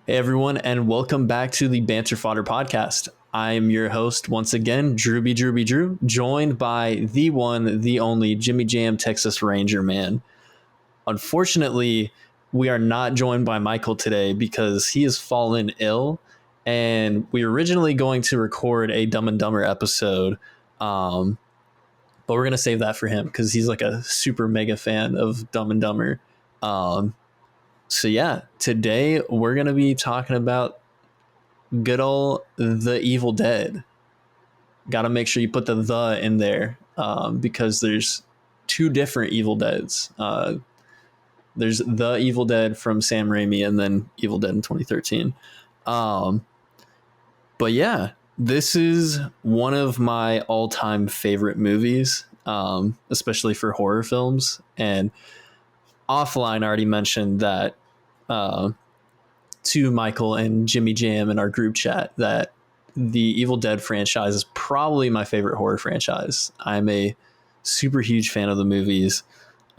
Hey everyone, and welcome back to the Banter Fodder podcast. I'm your host once again, Drew, joined by the one, the only Jimmy Jam Texas Ranger man. Unfortunately, we are not joined by Michael today because he has fallen ill, and we were originally going to record a Dumb and Dumber episode, but we're gonna save that for him because he's like a super mega fan of Dumb and Dumber. So yeah, today we're going to be talking about good old The Evil Dead. Got to make sure you put the in there because there's two different Evil Deads. There's The Evil Dead from Sam Raimi and then Evil Dead in 2013. But yeah, this is one of my all-time favorite movies, especially for horror films. And offline, I already mentioned that to Michael and Jimmy Jam in our group chat that the Evil Dead franchise is probably my favorite horror franchise. I'm a super huge fan of the movies.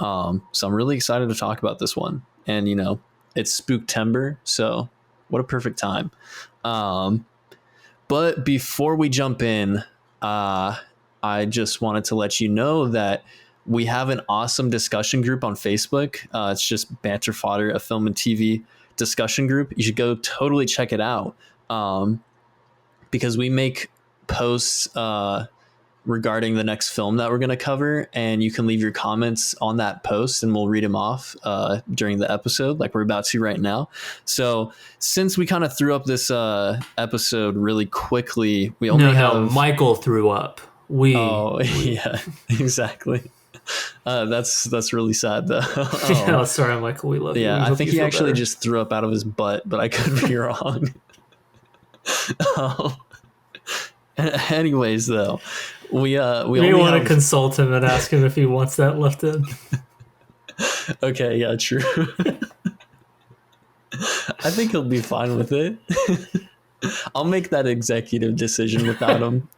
So I'm really excited to talk about this one. And, you know, it's Spooktember, so what a perfect time. But before we jump in, I just wanted to let you know that we have an awesome discussion group on Facebook. It's just Banter Fodder, a film and TV discussion group. You should go totally check it out because we make posts regarding the next film that we're going to cover, and you can leave your comments on that post and we'll read them off during the episode like we're about to right now. So since we kind of threw up this episode really quickly, we only have... Michael threw up. Yeah, exactly. That's really sad though. Oh, sorry, Michael. We love you. Yeah, I think he actually just threw up out of his butt, but I could be wrong. Anyways, though, we may want to consult him and ask him if he wants that left in. Okay, yeah, true. I think he'll be fine with it. I'll make that executive decision without him.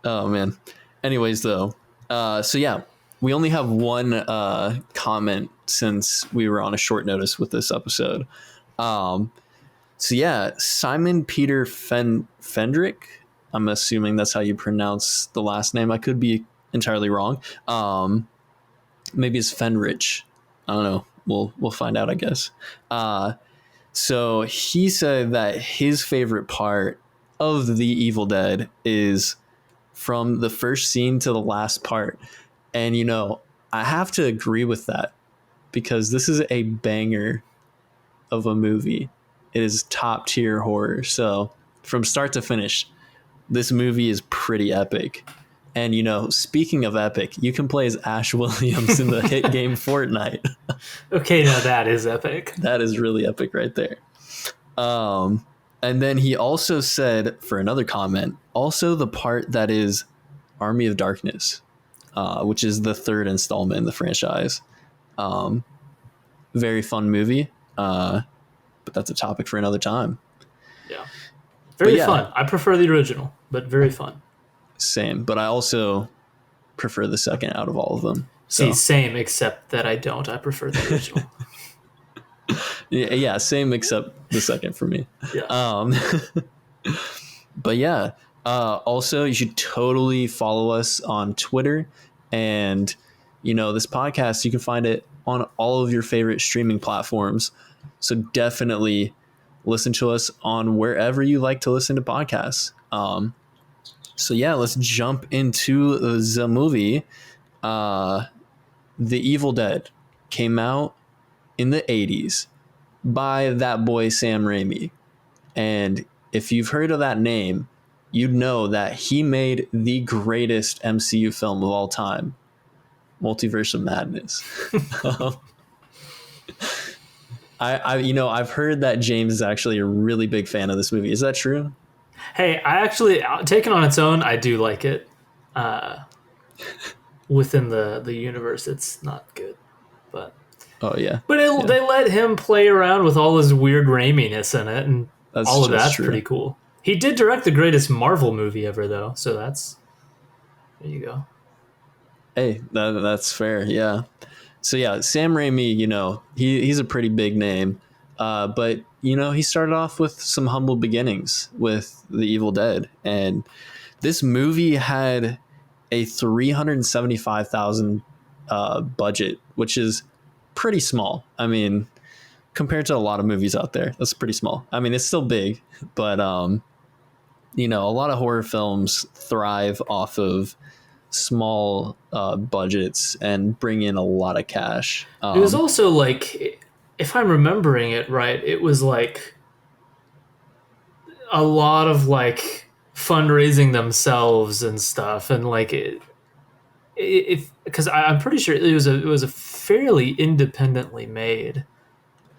Oh man. Anyways, though, so yeah, we only have one comment since we were on a short notice with this episode. So yeah, Simon Peter Fendrick. I'm assuming that's how you pronounce the last name. I could be entirely wrong. Maybe it's Fenrich. I don't know. We'll find out, I guess. So he said that his favorite part of The Evil Dead is from the first scene to the last part. And, you know, I have to agree with that because this is a banger of a movie. It is top tier horror. So from start to finish, this movie is pretty epic. And, you know, speaking of epic, you can play as Ash Williams in the hit game Fortnite. Okay, now that is epic. That is really epic right there. And then he also said, for another comment, also the part that is Army of Darkness, which is the third installment in the franchise. Very fun movie, but that's a topic for another time. Yeah. Very fun. I prefer the original, but very fun. Same, but I also prefer the second out of all of them. See, same, except that I don't. I prefer the original. Yeah, same except the second for me. Yeah. But yeah, also you should totally follow us on Twitter, and you know, this podcast, you can find it on all of your favorite streaming platforms. So definitely listen to us on wherever you like to listen to podcasts. So yeah, let's jump into the movie. The Evil Dead came out in the 80s by that boy Sam Raimi. And if you've heard of that name, you'd know that he made the greatest MCU film of all time, Multiverse of Madness. I've heard that James is actually a really big fan of this movie. Is that true? Hey, I actually, taken on its own, I do like it. Within the universe, it's not good, but oh yeah. But they let him play around with all his weird Raiminess in it, and all of that's true. Pretty cool. He did direct the greatest Marvel movie ever, though, so there you go. Hey, that's fair, yeah. So yeah, Sam Raimi, you know, he's a pretty big name. But he started off with some humble beginnings with The Evil Dead, and this movie had a $375,000 budget, which is pretty small. I mean, compared to a lot of movies out there, that's pretty small. I mean, it's still big, but a lot of horror films thrive off of small budgets and bring in a lot of cash. It was also like, if I'm remembering it right, it was like a lot of like fundraising themselves and stuff, and like because I'm pretty sure it was a fairly independently made,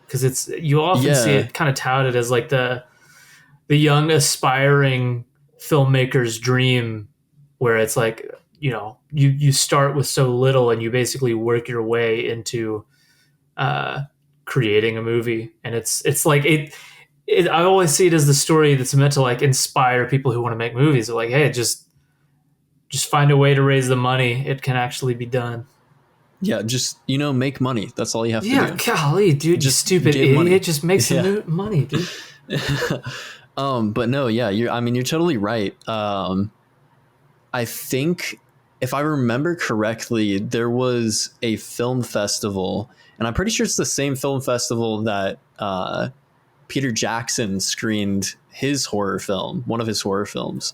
because you often see it kind of touted as like the young aspiring filmmaker's dream, where it's like you start with so little and you basically work your way into creating a movie, and it's like I always see it as the story that's meant to like inspire people who want to make movies. They're like, hey, just find a way to raise the money. It can actually be done. Yeah, just make money. That's all you have to do. Yeah, golly, dude, just you stupid idiot. Money. Just make some money, dude. But no, yeah, you're totally right. I think if I remember correctly, there was a film festival, and I'm pretty sure it's the same film festival that Peter Jackson screened his horror film, one of his horror films,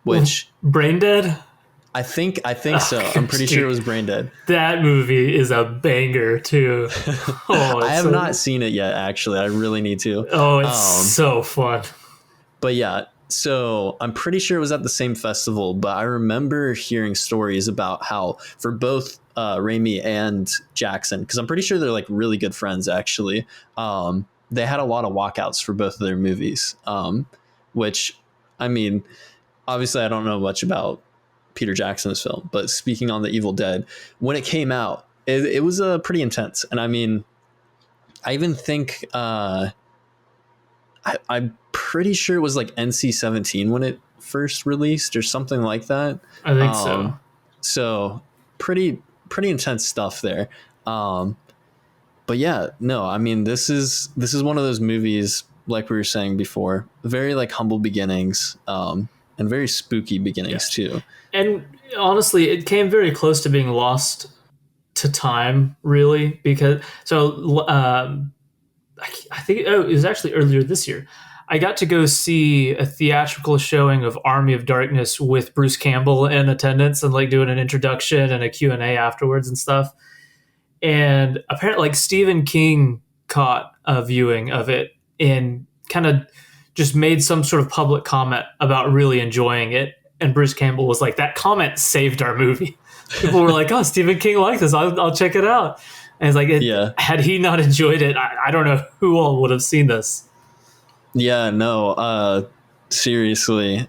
which Brain Dead. I think so. I'm pretty sure it was Brain Dead. That movie is a banger too. I have not seen it yet, actually. I really need to. Oh, it's so fun. But yeah, so I'm pretty sure it was at the same festival, but I remember hearing stories about how for both Raimi and Jackson, because I'm pretty sure they're like really good friends, actually. They had a lot of walkouts for both of their movies, which, I mean, obviously I don't know much about Peter Jackson's film, but speaking on The Evil Dead, when it came out, it was pretty intense. And I mean, I even think I'm pretty sure it was like NC-17 when it first released or something like that. I think so. So pretty intense stuff there. But yeah, no, I mean, this is one of those movies, like we were saying before, very like humble beginnings, and very spooky beginnings too. And honestly, it came very close to being lost to time, really, because I think it was actually earlier this year. I got to go see a theatrical showing of Army of Darkness with Bruce Campbell in attendance, and like doing an introduction and a Q&A afterwards and stuff. And apparently, like, Stephen King caught a viewing of it and kind of just made some sort of public comment about really enjoying it. And Bruce Campbell was like, that comment saved our movie. People were like, oh, Stephen King liked this. I'll check it out. And it's like, had he not enjoyed it, I don't know who all would have seen this. Yeah, no, seriously.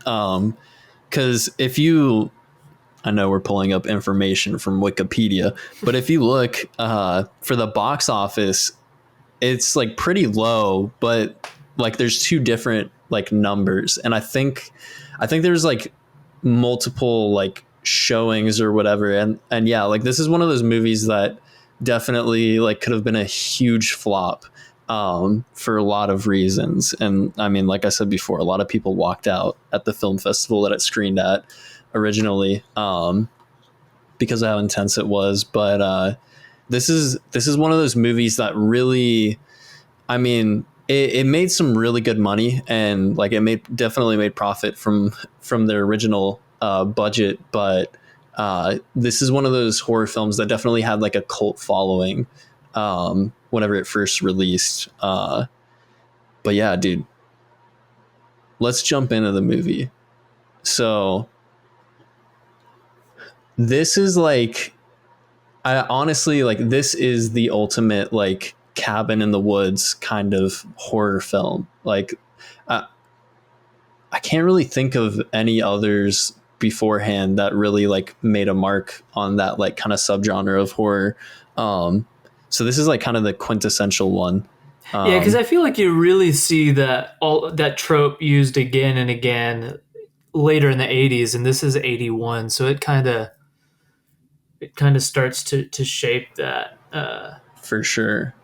Because I know we're pulling up information from Wikipedia, but if you look for the box office, it's like pretty low, but like there's two different like numbers. And I think there's like multiple like showings or whatever. And yeah, like this is one of those movies that definitely like could have been a huge flop for a lot of reasons. And I mean, like I said before, a lot of people walked out at the film festival that it screened at originally because of how intense it was. But this is one of those movies that really, I mean, it made some really good money, and like it definitely made profit from their original budget. But this is one of those horror films that definitely had like a cult following whenever it first released. But yeah, dude, let's jump into the movie. So this is like, I honestly, like, this is the ultimate like cabin in the woods kind of horror film. Like I can't really think of any others beforehand that really like made a mark on that like kind of subgenre of horror. So this is like kind of the quintessential one. Yeah, because I feel like you really see that trope used again and again later in the 80s, and this is 81, so it kind of starts to shape that. For sure.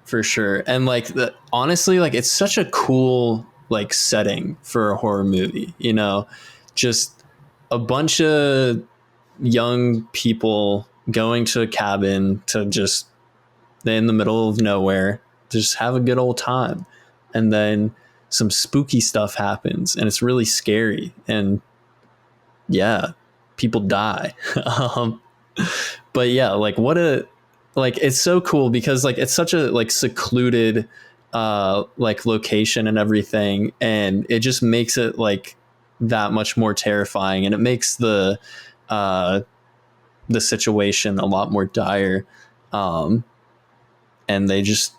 for sure. And like honestly, like it's such a cool like setting for a horror movie, you know, just a bunch of young people going to a cabin to just in the middle of nowhere, just have a good old time. And then some spooky stuff happens and it's really scary. And yeah, people die. um, but yeah, like what a, like it's so cool because like it's such a like secluded like location and everything, and it just makes it like that much more terrifying, and it makes uh the situation a lot more dire. um and they just,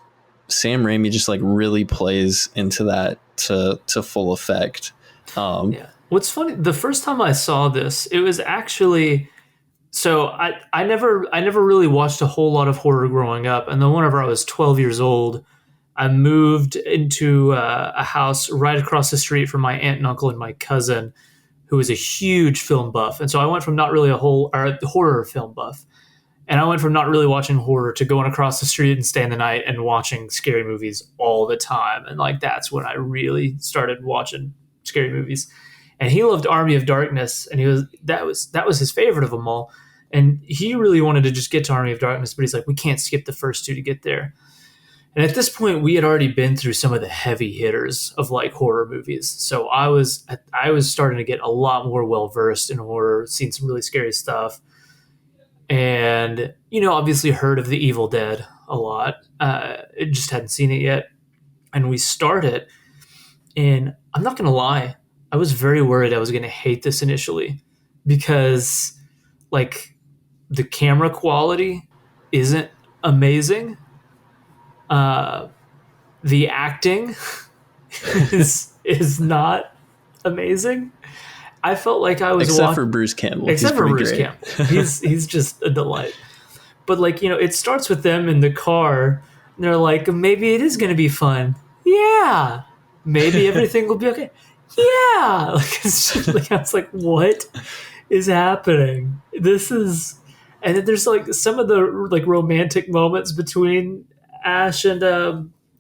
Sam Raimi just like really plays into that to full effect. Yeah. What's funny, the first time I saw this, it was actually, so I never really watched a whole lot of horror growing up, and then whenever I was 12 years old, I moved into a house right across the street from my aunt and uncle and my cousin, who was a huge film buff. And so I went from not really a whole or a horror film buff, and I went from not really watching horror to going across the street and staying the night and watching scary movies all the time. And like that's when I really started watching scary movies. And he loved Army of Darkness, and that was his favorite of them all. And he really wanted to just get to Army of Darkness, but he's like, we can't skip the first two to get there. And at this point, we had already been through some of the heavy hitters of like horror movies. So I was starting to get a lot more well versed in horror, seen some really scary stuff, and obviously heard of the Evil Dead a lot. It just hadn't seen it yet, and we started. And I'm not gonna lie, I was very worried I was gonna hate this initially because like the camera quality isn't amazing. Uh, the acting is not amazing. I felt like I was except for Bruce Campbell. Except for Bruce great. Campbell, he's just a delight. But like it starts with them in the car, and they're like, maybe it is going to be fun. Yeah, maybe everything will be okay. Yeah, like it's just, like I was like, what is happening? This is, and then there's like some of the like romantic moments between Ash and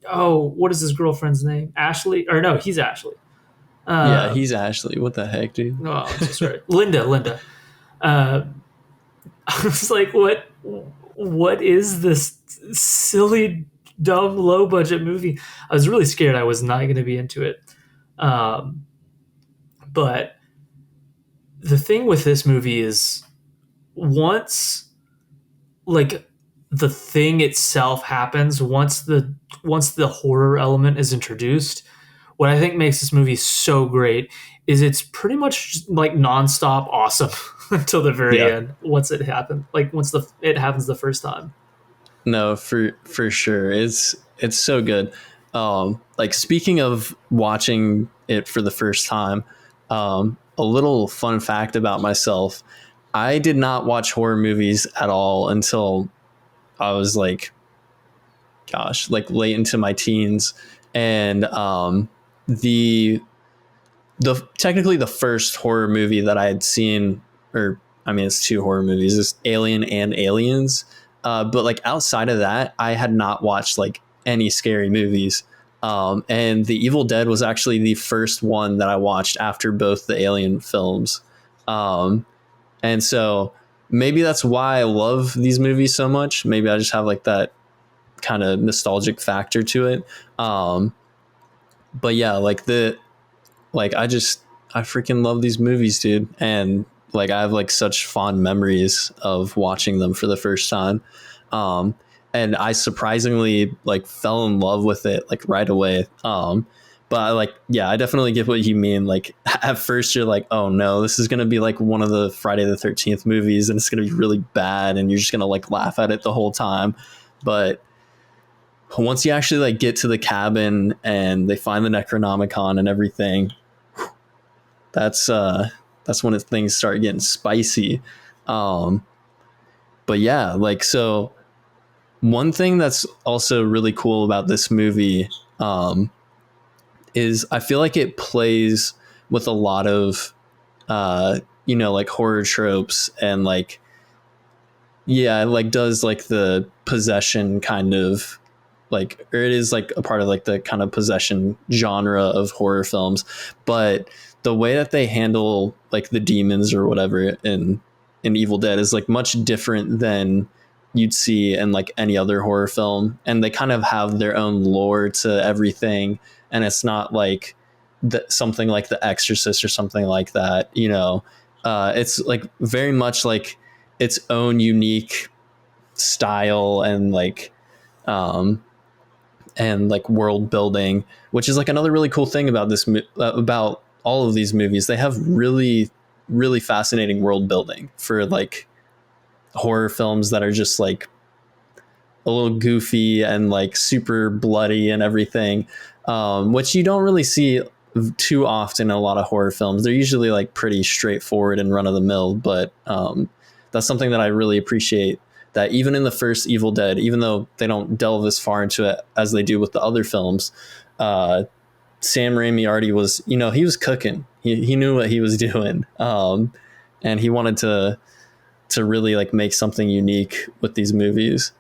what is his girlfriend's name? Ashley, or no, he's Ashley. Yeah, he's Ashley. What the heck, dude? Oh, I'm so sorry. Linda. I was like, what is this silly, dumb, low budget movie? I was really scared I was not going to be into it. But the thing with this movie is once like the thing itself happens, once the horror element is introduced, what I think makes this movie so great is it's pretty much just like nonstop awesome until the very end. Once it happens, like once it happens the first time. No, for sure, it's so good. Like speaking of watching it for the first time, a little fun fact about myself: I did not watch horror movies at all until I was like, gosh, like late into my teens, and the technically the first horror movie that I had seen, or I mean, it's two horror movies, is Alien and Aliens. But like outside of that, I had not watched like any scary movies. And The Evil Dead was actually the first one that I watched after both the Alien films. And so maybe that's why I love these movies so much. Maybe I just have like that kind of nostalgic factor to it. But yeah, I freaking love these movies, dude. And like, I have like such fond memories of watching them for the first time. And I surprisingly like fell in love with it like right away. But like, yeah, I definitely get what you mean. Like at first you're like, oh no, this is going to be like one of the Friday the 13th movies and it's going to be really bad. And you're just going to like laugh at it the whole time. But once you actually like get to the cabin and they find the Necronomicon and everything, that's when things start getting spicy. But yeah, like, so one thing that's also really cool about this movie is I feel like it plays with a lot of like horror tropes, and like, yeah, like does like the possession kind of like, or it is like a part of like the kind of possession genre of horror films, but the way that they handle like the demons or whatever in Evil Dead is like much different than you'd see in like any other horror film, and they kind of have their own lore to everything, and it's not like something like The Exorcist or something like that, you know. It's like very much like its own unique style um and like world building, which is like another really cool thing about about all of these movies. They have really fascinating world building for like horror films that are just like a little goofy and like super bloody and everything, which you don't really see too often in a lot of horror films. They're usually like pretty straightforward and run of the mill, but that's something that I really appreciate, that even in the first Evil Dead, even though they don't delve as far into it as they do with the other films, Sam Raimi already was, you know, he was cooking. He knew what he was doing, and he wanted to really like make something unique with these movies.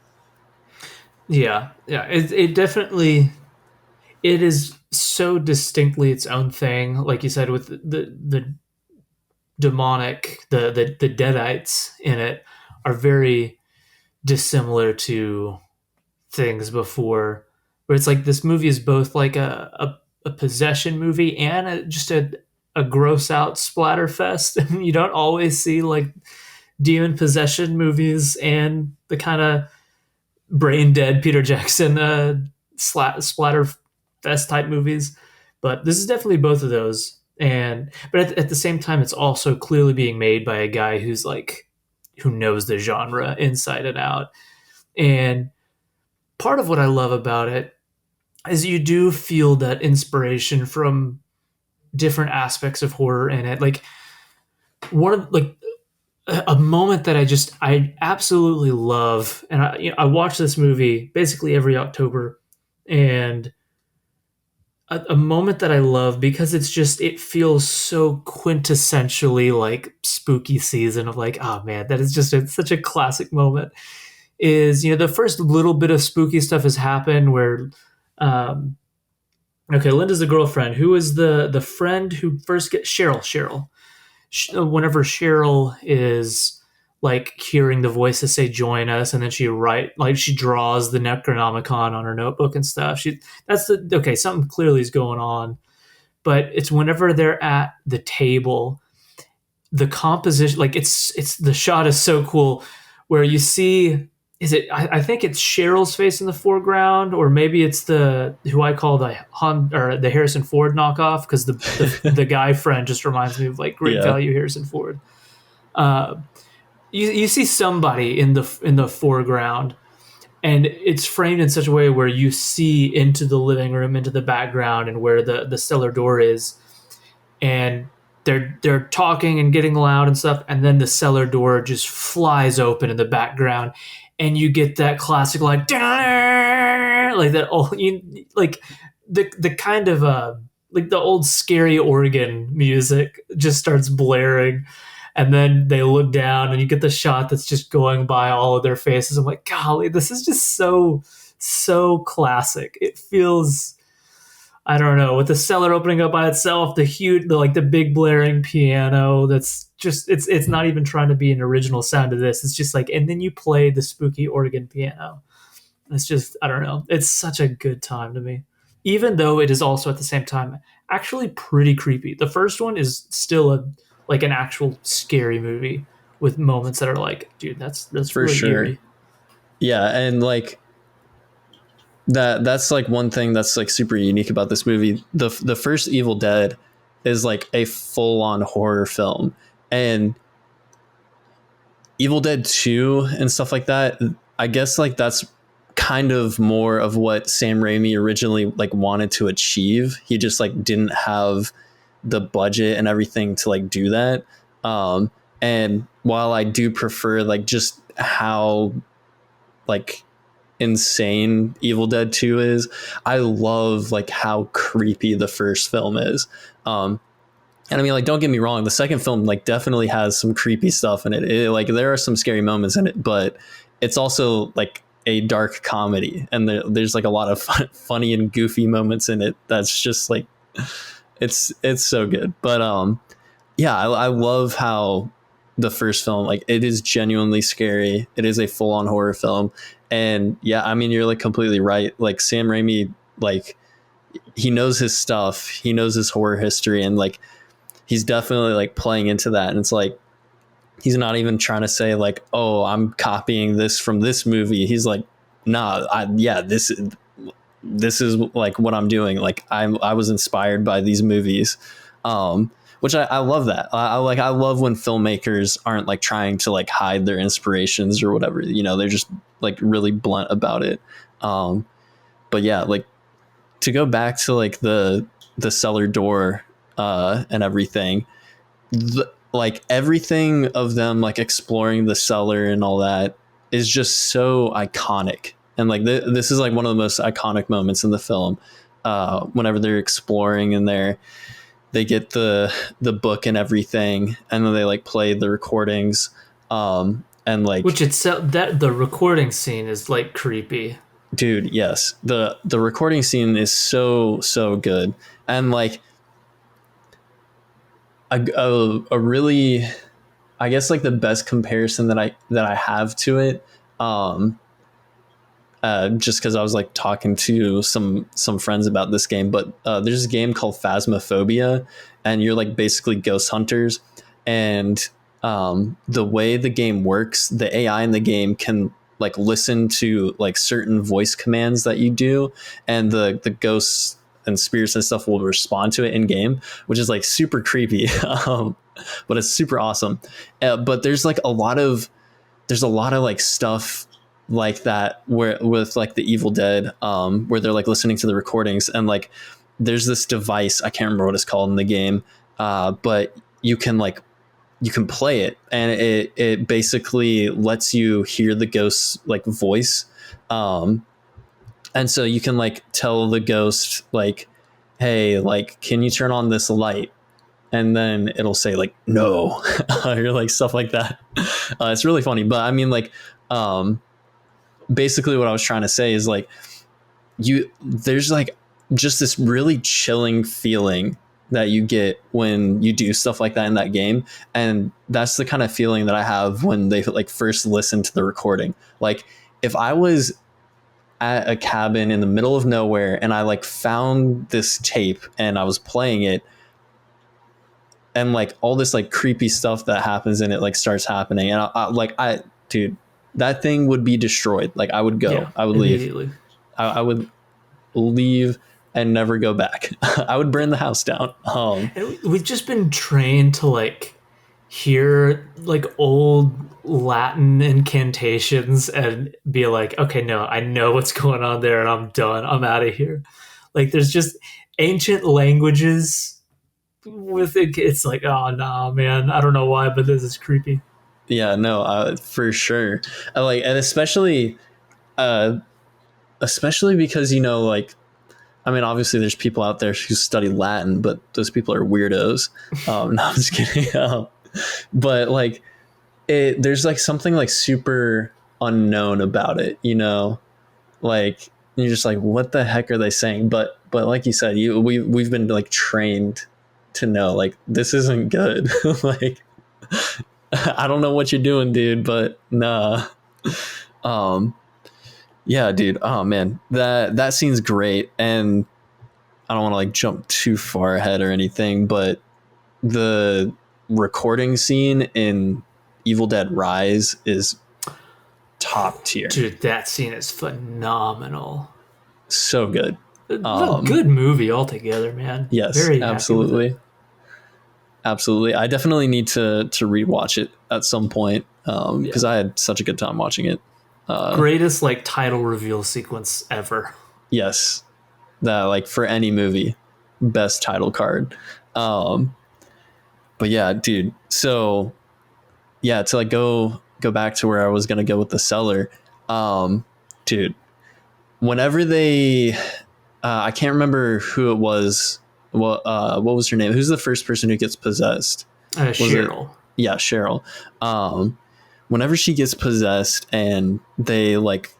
Yeah, yeah. It definitely, it is so distinctly its own thing. Like you said, with the demonic, the deadites in it are very dissimilar to things before, where it's like this movie is both like a possession movie and just a gross out splatter fest. And you don't always see like demon possession movies and the kind of brain dead Peter Jackson splatter fest type movies, but this is definitely both of those. And but at the same time, it's also clearly being made by a guy who's like, who knows the genre inside and out. And part of what I love about it is you do feel that inspiration from different aspects of horror in it. Like one of like a moment that I absolutely love, and I watch this movie basically every October, and a moment that I love because it feels so quintessentially like spooky season of like, oh man, that is just such a classic moment. Is, you know, the first little bit of spooky stuff has happened where, um, okay, Linda's the girlfriend. Who is the friend who first gets Cheryl? Whenever Cheryl is like hearing the voices say join us, and then she draws the Necronomicon on her notebook and stuff. Something clearly is going on. But it's whenever they're at the table, the composition, like it's the shot is so cool where you see, I think it's Cheryl's face in the foreground, or maybe it's the who I call the Harrison Ford knockoff, because the guy friend just reminds me of like great Yeah. value Harrison Ford. You see somebody in the foreground, and it's framed in such a way where you see into the living room, into the background, and where the cellar door is, and they're talking and getting loud and stuff, and then the cellar door just flies open in the background, and you get that classic like that like the kind of like the old scary organ music just starts blaring, and then they look down and you get the shot that's just going by all of their faces. I'm like, golly, this is just so classic. It feels, I don't know, with the cellar opening up by itself, the big blaring piano. That's just, it's not even trying to be an original sound of this. It's just like, and then you play the spooky organ piano. It's just, I don't know. It's such a good time to me, even though it is also at the same time actually pretty creepy. The first one is still like an actual scary movie with moments that are like, dude, that's For really sure. eerie. Yeah, and like that's like one thing that's like super unique about this movie. The first Evil Dead is like a full on horror film, and Evil Dead 2 and stuff like that, I guess like that's kind of more of what Sam Raimi originally like wanted to achieve. He just like didn't have the budget and everything to like do that. And while I do prefer like just how like insane Evil Dead 2 is, I love like how creepy the first film is. And I mean, like, don't get me wrong, the second film like definitely has some creepy stuff in it. Like there are some scary moments in it, but it's also like a dark comedy, and there's like a lot of funny and goofy moments in it. That's just like it's so good. But yeah, I love how the first film, like, it is genuinely scary. It is a full on horror film, and yeah, I mean, you're like completely right. Like Sam Raimi, like he knows his stuff. He knows his horror history, and like he's definitely like playing into that. And it's like he's not even trying to say like, oh, I'm copying this from this movie. He's like, nah, this is like what I'm doing. Like I was inspired by these movies, which I love that. I love when filmmakers aren't like trying to like hide their inspirations or whatever. You know, they're just like really blunt about it. But yeah, like to go back to like the cellar door and everything, like everything of them like exploring the cellar and all that is just so iconic. And like this is like one of the most iconic moments in the film, whenever they're exploring and they get the book and everything, and then they like play the recordings, and like, which itself, that the recording scene is like creepy. Dude, yes, the recording scene is so good. And like a really, I guess like the best comparison that I have to it, just because I was like talking to some friends about this game, but there's a game called Phasmophobia, and you're like basically ghost hunters, and the way the game works, the AI in the game can like listen to like certain voice commands that you do, and the ghosts and spirits and stuff will respond to it in game, which is like super creepy, but it's super awesome. But there's a lot of like stuff like that where with like the Evil Dead, where they're like listening to the recordings, and like there's this device, I can't remember what it's called in the game, but you can play it, and it basically lets you hear the ghost's like voice, and so you can like tell the ghost like, hey, like, can you turn on this light? And then it'll say like, no, or like stuff like that. It's really funny. But I mean, like, basically what I was trying to say is like, there's like just this really chilling feeling that you get when you do stuff like that in that game. And that's the kind of feeling that I have when they like first listen to the recording. Like if I was at a cabin in the middle of nowhere and I like found this tape and I was playing it, and like all this like creepy stuff that happens in it like starts happening, and dude, that thing would be destroyed. Like I would go, Yeah, I would leave. I would leave and never go back. I would burn the house down. And we've just been trained to like hear like old Latin incantations and be like, okay, no, I know what's going on there, and I'm done. I'm out of here. Like there's just ancient languages with it. It's like, oh no, man, I don't know why, but this is creepy. Yeah, no, for sure. And especially because, you know, like, I mean, obviously there's people out there who study Latin, but those people are weirdos. No, I'm just kidding. But like there's like something like super unknown about it, you know, like you're just like, what the heck are they saying? But like you said, we've been like trained to know like this isn't good. Like I don't know what you're doing, dude, but nah. Yeah, dude. Oh man, that scene's great, and I don't want to like jump too far ahead or anything, but the recording scene in Evil Dead Rise is top tier. Dude, that scene is phenomenal. So good. Good movie altogether, man. Yes, very absolutely. Happy with it. Absolutely. I definitely need to rewatch it at some point, because I had such a good time watching it. Greatest like title reveal sequence ever. Yes, that like for any movie, best title card. But yeah, dude. So yeah, to like go back to where I was gonna go with the cellar, dude. Whenever they, I can't remember who it was. What was her name? Who's the first person who gets possessed? Cheryl. Yeah, Cheryl. Whenever she gets possessed and they like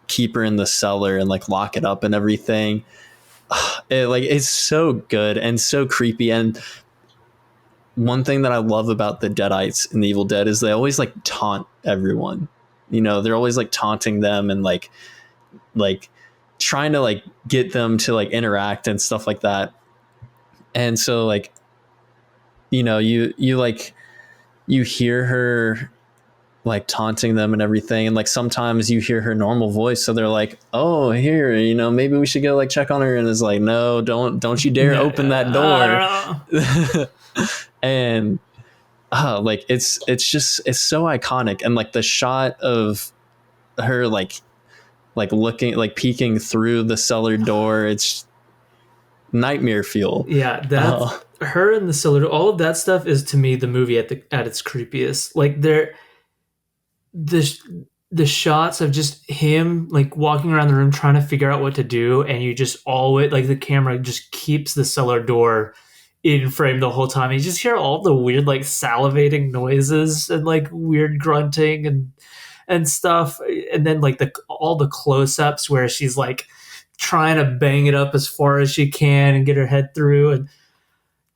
keep her in the cellar and like lock it up and everything. It's so good and so creepy. And one thing that I love about the Deadites in the Evil Dead is they always like taunt everyone. You know, they're always like taunting them and like trying to like get them to like interact and stuff like that. And so like, you know, you hear her like taunting them and everything, and like sometimes you hear her normal voice, so they're like, oh, here, you know, maybe we should go like check on her, and it's like, no, don't you dare open that door. And like it's so iconic. And like the shot of her like looking, like peeking through the cellar door, it's nightmare fuel. Yeah, that's her in the cellar. All of that stuff is to me the movie at its creepiest. Like the shots of just him like walking around the room trying to figure out what to do, and you just always like the camera just keeps the cellar door in frame the whole time. You just hear all the weird like salivating noises and like weird grunting and stuff, and then like all the close-ups where she's like trying to bang it up as far as she can and get her head through. And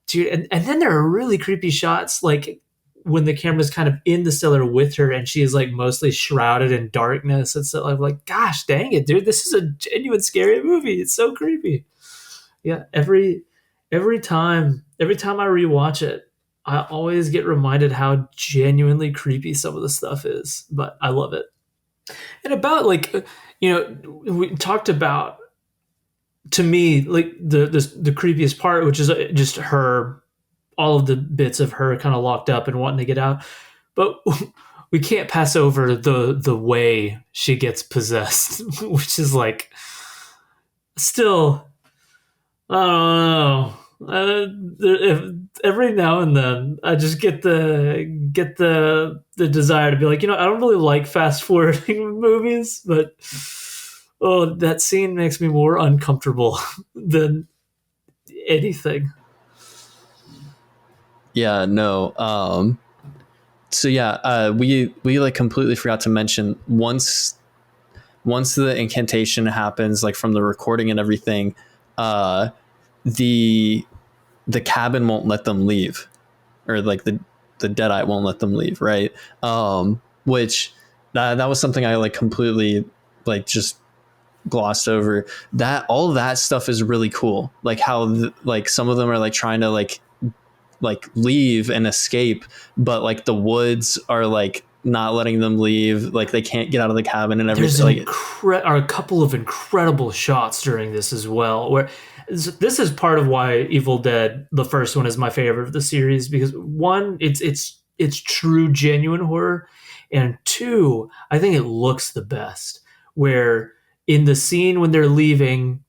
dude, and then there are really creepy shots like when the camera's kind of in the cellar with her and she is like mostly shrouded in darkness. And so I'm like, gosh dang it, dude, this is a genuine scary movie. It's so creepy. Yeah, every time I rewatch it, I always get reminded how genuinely creepy some of the stuff is, but I love it. And about like, you know, we talked about, to me, like the creepiest part, which is just her, all of the bits of her kind of locked up and wanting to get out. But we can't pass over the way she gets possessed, which is like still, I don't know. Every now and then, I just get the desire to be like, you know, I don't really like fast forwarding movies, but oh, that scene makes me more uncomfortable than anything. Yeah, no. So yeah, we like completely forgot to mention, once the incantation happens, like from the recording and everything, the cabin won't let them leave, or like the Deadite won't let them leave, right? Which that was something I like completely like just glossed over. That all that stuff is really cool, like how like some of them are like trying to like leave and escape, but like the woods are like not letting them leave, like they can't get out of the cabin and everything. There's are a couple of incredible shots during this as well, where this is part of why Evil Dead, the first one, is my favorite of the series, because one, it's true genuine horror, and two, I think it looks the best, where in the scene when they're leaving,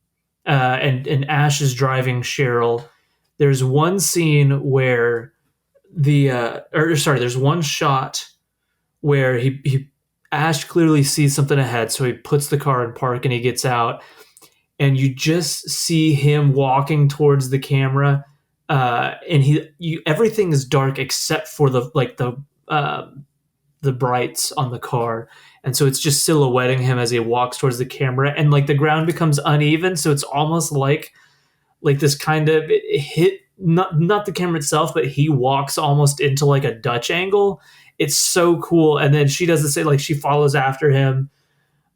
and Ash is driving Cheryl, there's one scene where there's one shot where he Ash clearly sees something ahead, so he puts the car in park and he gets out, and you just see him walking towards the camera, and everything is dark except for the brights on the car, and so it's just silhouetting him as he walks towards the camera, and like the ground becomes uneven, so it's almost like this kind of it hit not the camera itself, but he walks almost into like a Dutch angle. It's so cool. And then she does the same, like she follows after him,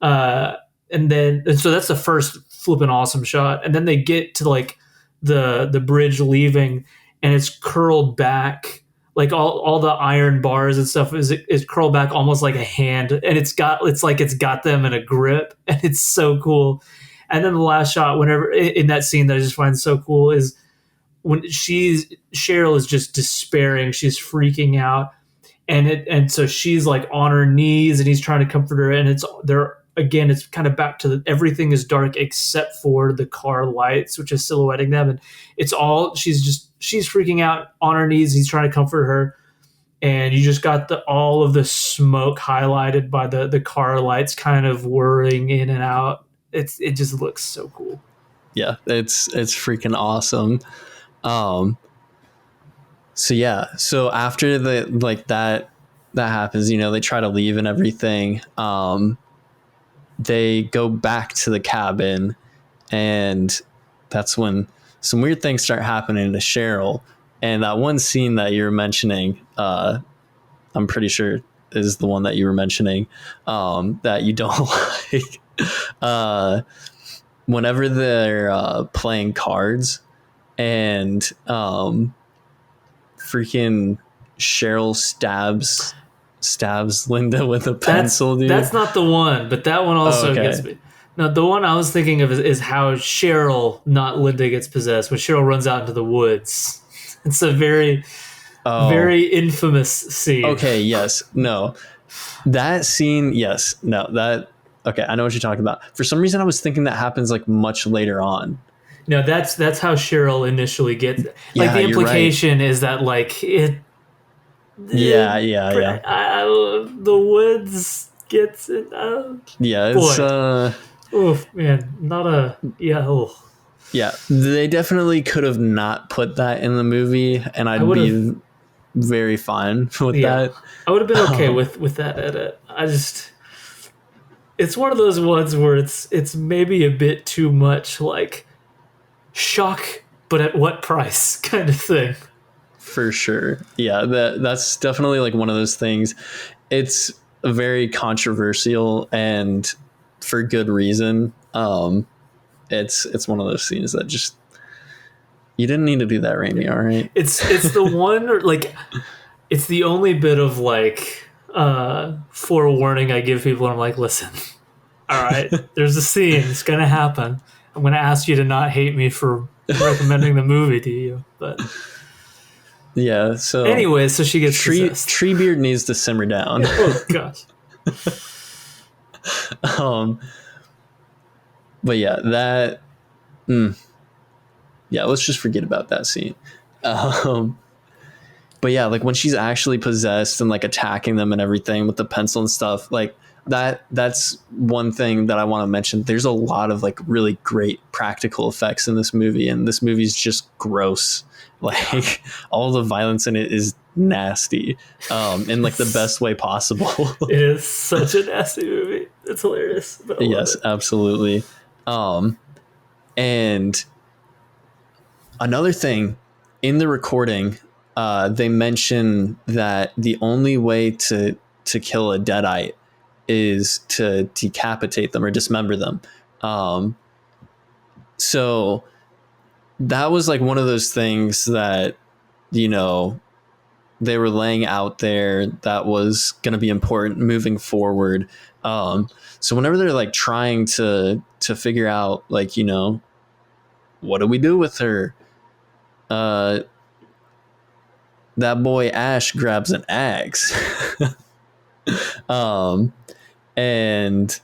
and so that's the first flipping awesome shot. And then they get to like the bridge leaving, and it's curled back, like all the iron bars and stuff is curled back almost like a hand, and it's got them in a grip, and it's so cool. And then the last shot, whenever in that scene that I just find so cool, is when Cheryl is just despairing, she's freaking out, and so she's like on her knees, and he's trying to comfort her, and it's kind of back to everything is dark except for the car lights, which is silhouetting them, and it's all she's freaking out on her knees. He's trying to comfort her, and you just got all of the smoke highlighted by the car lights, kind of whirring in and out. It just looks so cool. Yeah, it's freaking awesome. So after that happens, you know, they try to leave and everything. they go back to the cabin, and that's when some weird things start happening to Cheryl. And that one scene that you were mentioning, I'm pretty sure is the one that you were mentioning, that you don't like. Whenever they're playing cards, and freaking Cheryl stabs Linda with a pencil, dude. That's not the one, but that one also gets me. No, the one I was thinking of is how Cheryl, not Linda, gets possessed when Cheryl runs out into the woods. It's a very, very infamous scene. Okay, yes. No. That scene, yes. No, that... Okay, I know what you're talking about. For some reason, I was thinking that happens like much later on. No, that's how Cheryl initially gets... Like, the implication is that, like, it... Yeah. The woods gets it. Yeah, it's... Oof, man. Not a... Yeah, oh. Yeah, they definitely could have not put that in the movie, and I'd be very fine with that. I would have been okay with that edit. It's one of those ones where it's maybe a bit too much, like, shock, but at what price kind of thing. For sure. Yeah, that's definitely like one of those things. It's very controversial, and for good reason. It's one of those scenes that just, you didn't need to do that, Raimi. All right. It's the one, like, it's the only bit of, like, forewarning I give people. I'm like, listen, all right, there's a scene. It's gonna happen. I'm gonna ask you to not hate me for recommending the movie to you, but yeah. So anyway, so she gets possessed. Treebeard needs to simmer down. Oh gosh. But yeah, that. Yeah, let's just forget about that scene. But yeah, like when she's actually possessed and like attacking them and everything with the pencil and stuff, like that's one thing that I want to mention. There's a lot of like really great practical effects in this movie, and this movie's just gross. Like all the violence in it is nasty, in like the best way possible. It is such a nasty movie. It's hilarious. But yes, absolutely. And another thing in the recording, they mention that the only way to kill a deadite is to decapitate them or dismember them. So that was like one of those things that, you know, they were laying out there that was going to be important moving forward. So whenever they're like trying to figure out, like, you know, what do we do with her? That boy Ash grabs an axe. And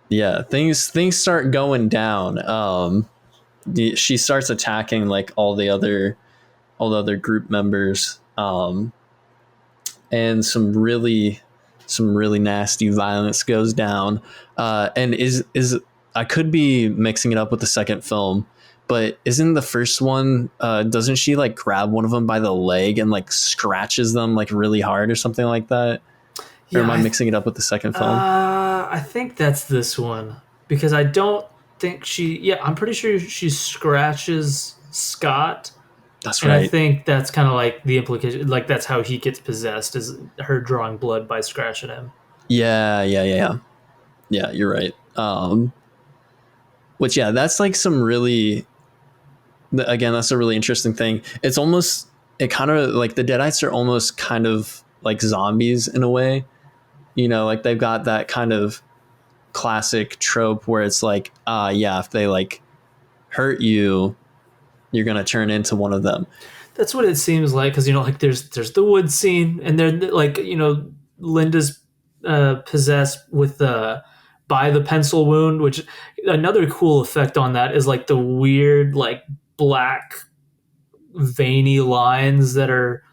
yeah, things start going down. She starts attacking like all the other group members, and some really nasty violence goes down. And is I could be mixing it up with the second film, but isn't the first one, doesn't she like grab one of them by the leg and like scratches them like really hard or something like that? Yeah, or am I mixing it up with the second film? I think that's this one, because I don't think I'm pretty sure she scratches Scott. That's right. And I think that's kind of like the implication, like that's how he gets possessed, is her drawing blood by scratching him. Yeah, you're right. Which, yeah, that's like some really, again, that's a really interesting thing. It's almost, it kind of like the Deadites are almost kind of like zombies in a way, you know, like they've got that kind of classic trope where it's like, yeah, if they like hurt you, you're going to turn into one of them. That's what it seems like. Cause you know, like there's the wood scene, and they're like, you know, Linda's possessed with by the pencil wound, which another cool effect on that is like the weird, like black veiny lines that are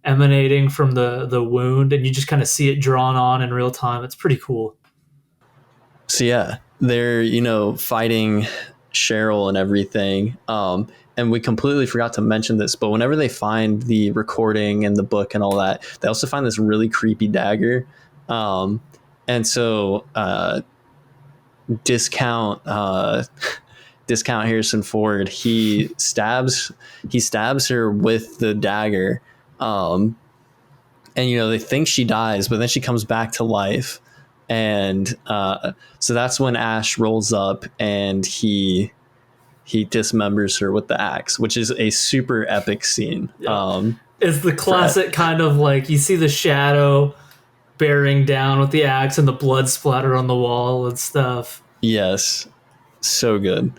emanating from the wound, and you just kind of see it drawn on in real time. It's pretty cool. So yeah, they're, you know, fighting Cheryl and everything. And we completely forgot to mention this, but whenever they find the recording and the book and all that, they also find this really creepy dagger. and so discount discount Harrison Ford, he stabs her with the dagger, and they think she dies, but then she comes back to life, and so that's when Ash rolls up and he dismembers her with the axe, which is a super epic scene. Yeah. It's the classic kind of like you see the shadow bearing down with the axe and the blood splatter on the wall and stuff. Yes, so good.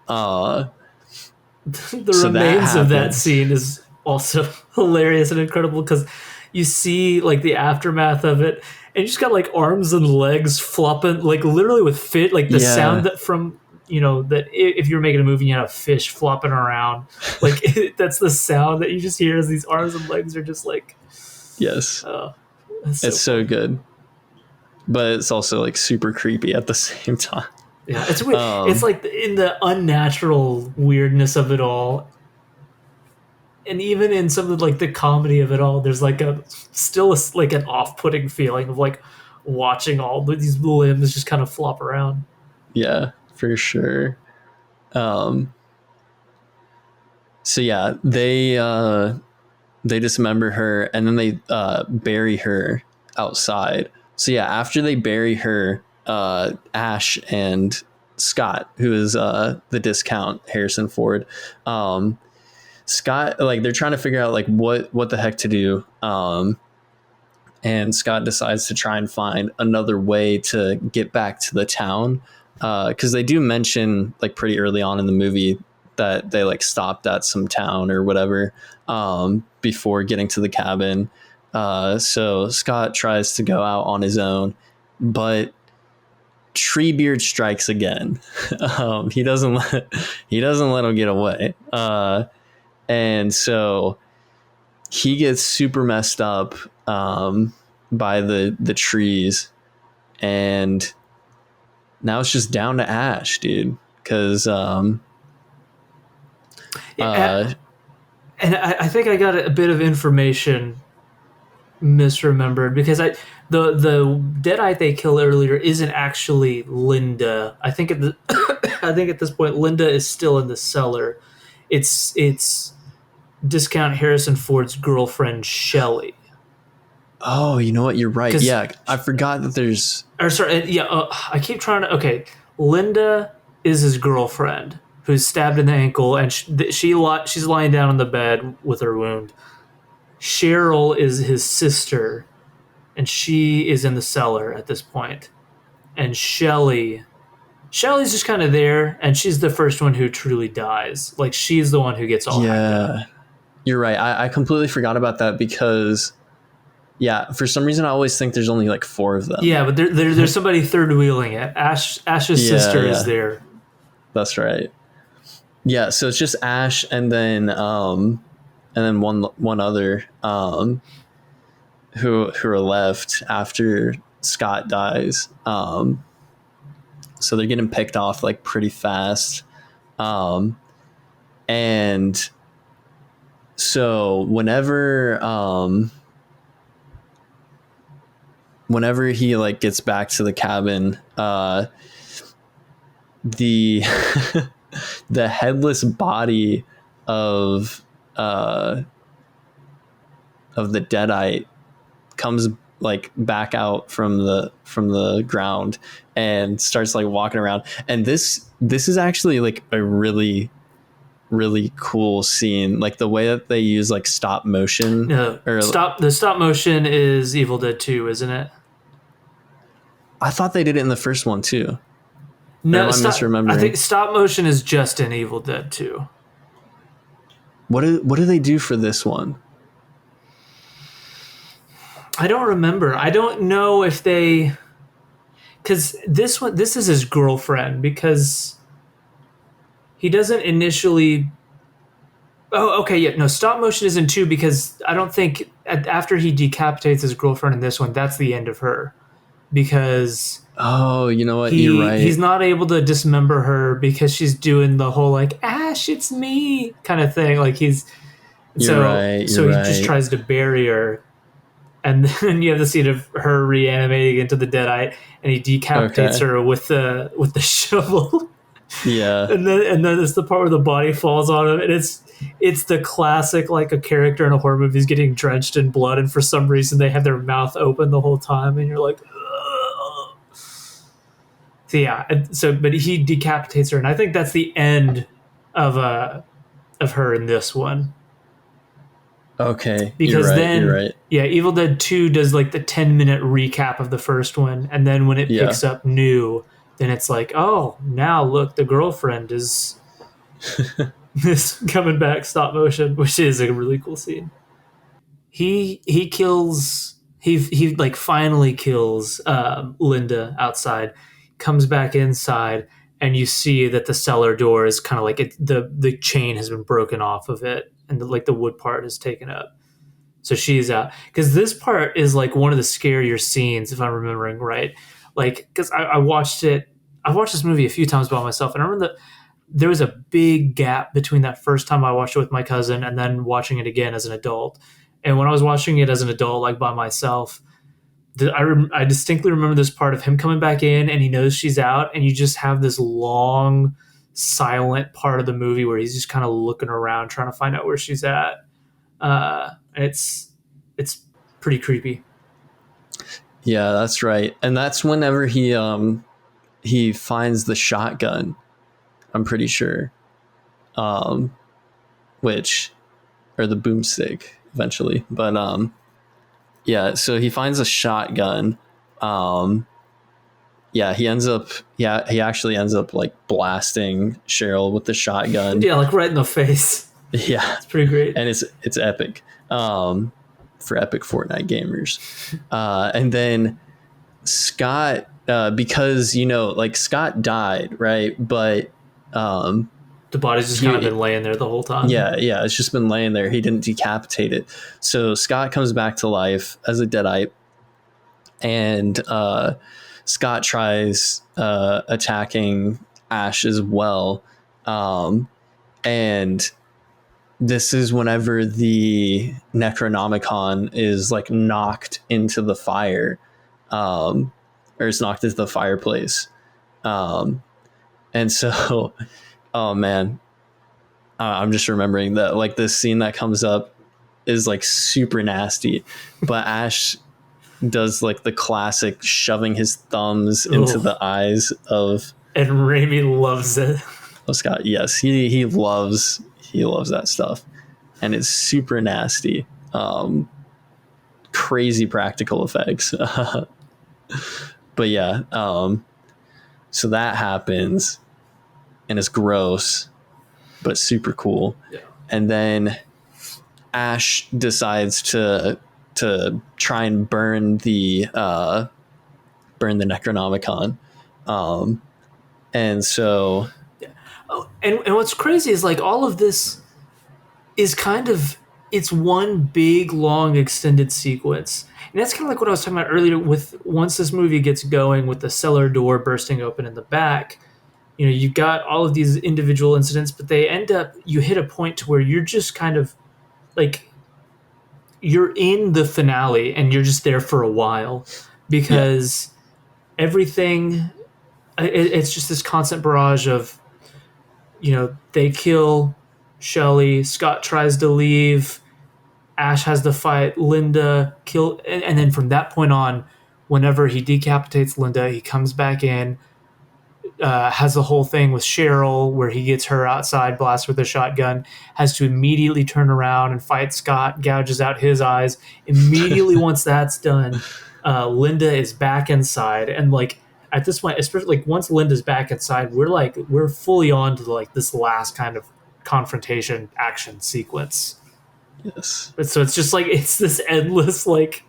The remains of that scene is also hilarious and incredible because you see like the aftermath of it, and you just got like arms and legs flopping, like literally with fit, like the sound that from that if you're making a movie and you have fish flopping around, like that's the sound that you just hear as these arms and legs are just like. Yes, it's so good, but it's also like super creepy at the same time. Yeah, it's weird. It's like in the unnatural weirdness of it all, and even in some of like the comedy of it all, there's like still like an off-putting feeling of like watching all these limbs just kind of flop around. Yeah, for sure. So yeah, they dismember her and then they bury her outside. So yeah, after they bury her, Ash and Scott, who is the discount Harrison Ford, Scott, like they're trying to figure out like what the heck to do. And Scott decides to try and find another way to get back to the town, because they do mention like pretty early on in the movie that they like stopped at some town or whatever before getting to the cabin. So Scott tries to go out on his own, but Treebeard strikes again. He doesn't let him get away, and so he gets super messed up by the trees, and now it's just down to Ash, dude, because and I think I got a bit of information misremembered because the Deadite they kill earlier isn't actually Linda. I think I think at this point Linda is still in the cellar. It's discount Harrison Ford's girlfriend Shelley. Oh, you know what? You're right. Yeah, I forgot that there's. Or sorry, yeah. I keep trying to. Okay, Linda is his girlfriend who's stabbed in the ankle, and she's lying down on the bed with her wound. Cheryl is his sister, and she is in the cellar at this point. And Shelley's just kind of there, and she's the first one who truly dies. Like she's the one who gets all. Yeah, you're right. I completely forgot about that because. Yeah, for some reason I always think there's only like 4 of them. Yeah, but there's somebody third wheeling it. Ash's sister is there. That's right. Yeah, so it's just Ash and then one other who are left after Scott dies. So they're getting picked off like pretty fast. And so whenever he like gets back to the cabin, the the headless body of the Deadite comes like back out from the ground and starts like walking around. And this is actually like a really really cool scene, like the way that they use like stop motion. The stop motion is Evil Dead 2, isn't it? I thought they did it in the first one too. No, am I misremembering? I think stop motion is just in Evil Dead 2. What do they do for this one? I don't remember. I don't know if they, because this is his girlfriend, because he doesn't initially. Oh, okay, yeah, no, stop motion is in 2 because I don't think after he decapitates his girlfriend in this one, that's the end of her. Because you know what, you're right. He's not able to dismember her because she's doing the whole like Ash, it's me kind of thing. Like he just tries to bury her, And then you have the scene of her reanimating into the deadite, and he decapitates Okay. her with the shovel. Yeah. And then it's the part where the body falls on him, and it's the classic, like a character in a horror movie is getting drenched in blood, and for some reason they have their mouth open the whole time, and you're like, ugh. So yeah, but he decapitates her, and I think that's the end of her in this one, Okay. You're because right. You're then right. yeah, Evil Dead 2 does like the 10-minute recap of the first one, and then when it Yeah. picks up new, then it's like, oh, now look, the girlfriend is coming back stop motion, which is a really cool scene. He kills he like finally kills Linda outside, comes back inside, and you see that the cellar door is kind of like the chain has been broken off of it, and like the wood part is taken up. So she's out, because this part is like one of the scarier scenes, if I'm remembering right. Like, because I watched it, I watched this movie a few times by myself, and I remember that there was a big gap between that first time I watched it with my cousin and then watching it again as an adult. And when I was watching it as an adult, like by myself, I distinctly remember this part of him coming back in and he knows she's out, and you just have this long, silent part of the movie where he's just kind of looking around trying to find out where she's at. And it's pretty creepy. Yeah, that's right. And that's whenever he finds the shotgun, I'm pretty sure. Um which or the boomstick eventually. But yeah, so he finds a shotgun. Um yeah, he actually ends up like blasting Cheryl with the shotgun. Yeah, like right in the face. Yeah. It's pretty great. And it's epic. For epic Fortnite gamers. And then Scott, because like Scott died, right? But The body's just kind of been laying there the whole time. yeah, it's just been laying there. He didn't decapitate it. So Scott comes back to life as a deadite, and Scott tries attacking Ash as well. And this is whenever the Necronomicon is like knocked into the fire, or it's knocked into the fireplace. And so, oh man, I'm just remembering that like this scene that comes up is like super nasty, but Ash does like the classic shoving his thumbs into the eyes of, and Raimi loves it. Oh, Scott, yes, he loves that stuff, and it's super nasty. Crazy practical effects. But yeah, so that happens, and it's gross, but super cool. Yeah. And then Ash decides to try and burn the Necronomicon, and so. Oh, and what's crazy is like all of this is kind of, it's one big long extended sequence, and that's kind of like what I was talking about earlier. With once this movie gets going with the cellar door bursting open in the back, you've got all of these individual incidents, but they end up, you hit a point to where you're just kind of like, you're in the finale and you're just there for a while, because everything, it's just this constant barrage of, they kill Shelly, Scott tries to leave, Ash has to fight Linda, and then from that point on, whenever he decapitates Linda, he comes back in, has the whole thing with Cheryl where he gets her outside, blasts with a shotgun, has to immediately turn around and fight Scott, gouges out his eyes. Immediately once that's done, Linda is back inside, and like at this point, especially like once Linda's back inside, we're fully on to like this last kind of confrontation action sequence. Yes. So it's just like, it's this endless like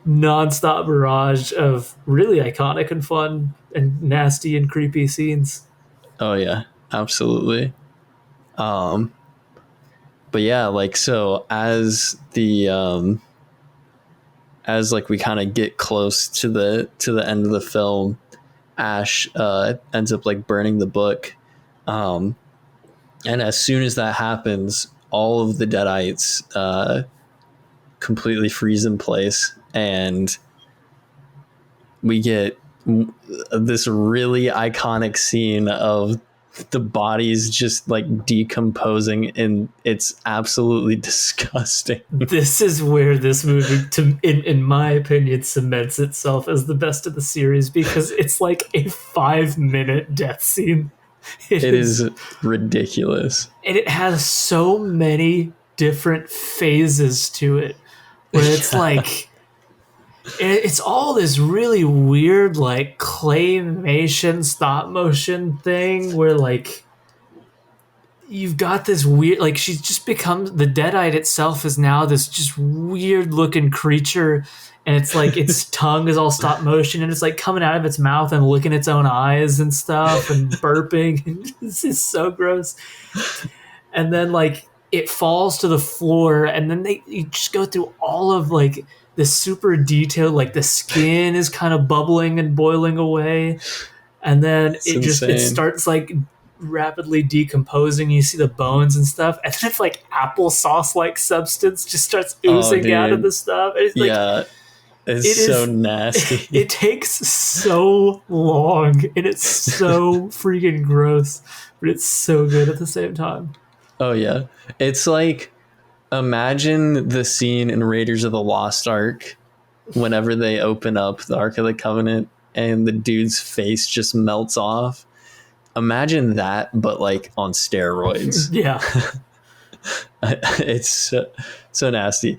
nonstop barrage of really iconic and fun and nasty and creepy scenes. Oh yeah, absolutely. But yeah, like, so as like we kind of get close to the end of the film, Ash ends up like burning the book, and as soon as that happens, all of the deadites completely freeze in place, and we get this really iconic scene of the bodies just like decomposing, and it's absolutely disgusting. This is where this movie, in my opinion, cements itself as the best of the series, because it's like a 5-minute death scene. It is ridiculous. And it has so many different phases to it, where it's like it's all this really weird like claymation stop motion thing, where like you've got this weird, like she's just becomes, the deadite itself is now this just weird looking creature, and it's like its tongue is all stop motion, and it's like coming out of its mouth and licking its own eyes and stuff and burping. This is so gross. And then like it falls to the floor, and then you just go through all of like the super detailed, like the skin is kind of bubbling and boiling away, and then it starts like rapidly decomposing. You see the bones and stuff, and then it's like applesauce like substance just starts oozing out of the stuff. It's like, it's so nasty. It takes so long, and it's so freaking gross, but it's so good at the same time. Oh yeah, it's like, imagine the scene in Raiders of the Lost Ark whenever they open up the Ark of the Covenant and the dude's face just melts off. Imagine that, but like on steroids. Yeah. It's so nasty.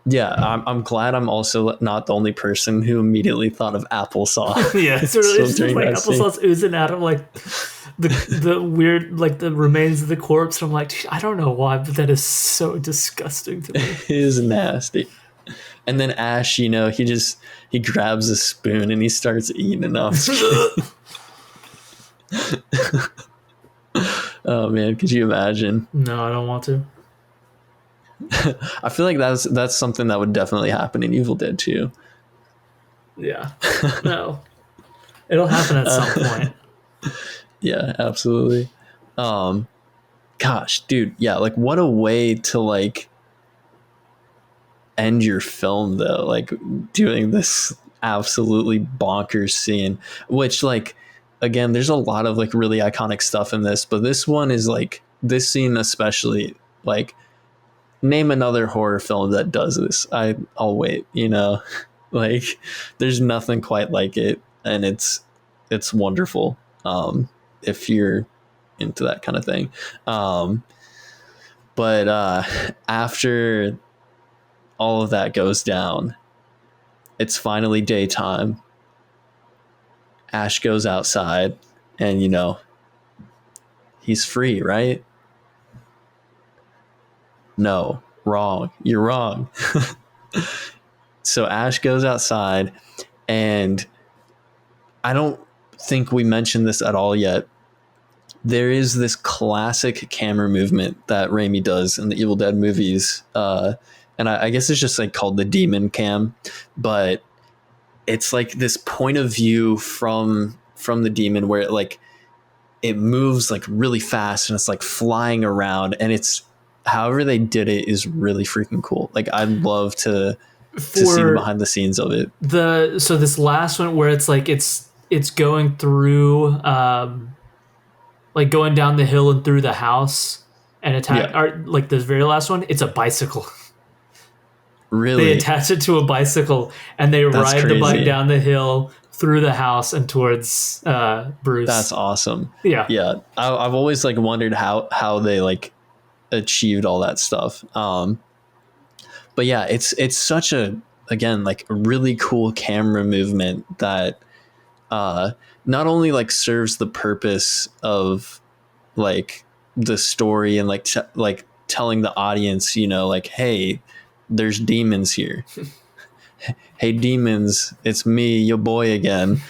Yeah, I'm glad I'm also not the only person who immediately thought of applesauce. Yeah, it's really just like applesauce oozing out of like the weird, like the remains of the corpse. And I'm like, I don't know why, but that is so disgusting to me. It is nasty. And then Ash, he grabs a spoon and he starts eating enough. Oh man, could you imagine? No, I don't want to. I feel like that's something that would definitely happen in Evil Dead 2. Yeah. No. It'll happen at some point. Yeah, absolutely. Gosh, dude, yeah, like what a way to like end your film though, like doing this absolutely bonkers scene, which like, again, there's a lot of like really iconic stuff in this, but this one is like, this scene especially, like, name another horror film that does this. I'll wait, like there's nothing quite like it, and it's wonderful if you're into that kind of thing. But after all of that goes down, it's finally daytime. Ash goes outside, and he's free, right? No, wrong. You're wrong. So Ash goes outside, and I don't think we mentioned this at all yet. There is this classic camera movement that Raimi does in the Evil Dead movies. And I guess it's just like called the demon cam, but it's like this point of view from the demon where it moves like really fast, and it's like flying around, and it's, however they did it is really freaking cool. Like I'd love to see the behind the scenes of it. So this last one where it's like it's going through like going down the hill and through the house and attack. Yeah. Like this very last one, it's a bicycle. Really? They attach it to a bicycle and they ride the bike down the hill through the house and towards Bruce. That's awesome. Yeah. Yeah. I've always like wondered how they like achieved all that stuff. But yeah, it's such a, again, like a really cool camera movement that not only like serves the purpose of like the story and like like telling the audience, like, hey, there's demons here. Hey demons, it's me, your boy again.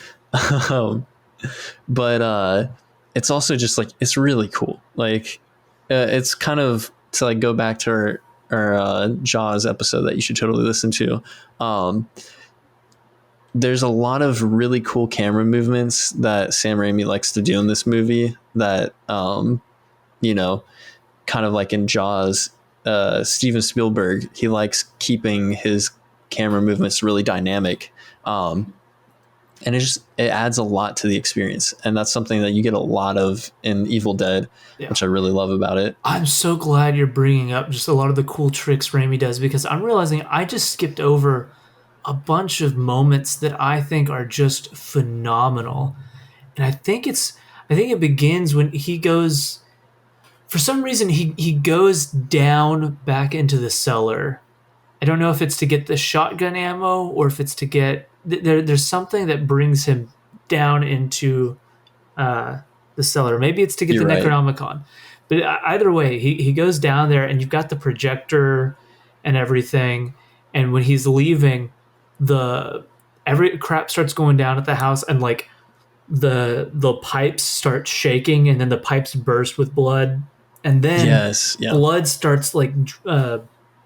But it's also just like, it's really cool. Like it's kind of, to like go back to our Jaws episode that you should totally listen to. There's a lot of really cool camera movements that Sam Raimi likes to do in this movie that, kind of like in Jaws, Steven Spielberg, he likes keeping his camera movements really dynamic. And it adds a lot to the experience, and that's something that you get a lot of in Evil Dead, Yeah. which I really love about it. I'm so glad you're bringing up just a lot of the cool tricks Raimi does, because I'm realizing I just skipped over a bunch of moments that I think are just phenomenal. And I think it begins when he goes, for some reason he goes down back into the cellar. I don't know if it's to get the shotgun ammo or if it's to get there's something that brings him down into uh, the cellar. Maybe it's to get the You're right. Necronomicon. But either way, he goes down there and you've got the projector and everything. And when he's leaving, the every crap starts going down at the house, and like the pipes start shaking, and then the pipes burst with blood, and then Yes. Yeah. blood starts like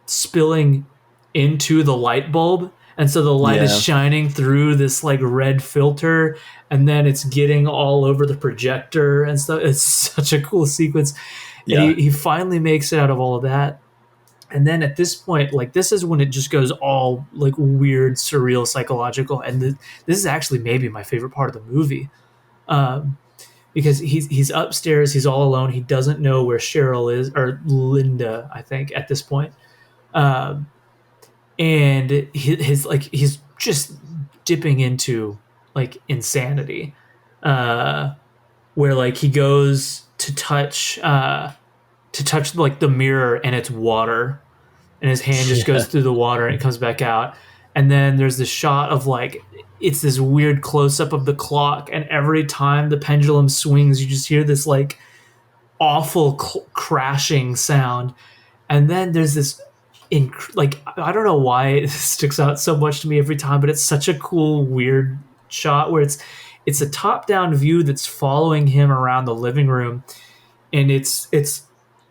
spilling into the light bulb, and so the light is Yeah. shining through this like red filter, and then it's getting all over the projector and stuff. It's such a cool sequence. And Yeah. he finally makes it out of all of that. And then at this point, like this is when it just goes all like weird, surreal, psychological. And this is actually maybe my favorite part of the movie, um, because he's upstairs, he's all alone, he doesn't know where Cheryl is, or Linda, I think, at this point. Um, and his like he's just dipping into like insanity, uh, where like he goes to touch like the mirror, and it's water, and his hand just Yeah. goes through the water and it comes back out. And then there's this shot of like it's this weird close up of the clock, and every time the pendulum swings, you just hear this like awful crashing sound. And then there's this like I don't know why it sticks out so much to me every time, but it's such a cool weird shot where it's a top down view that's following him around the living room, and it's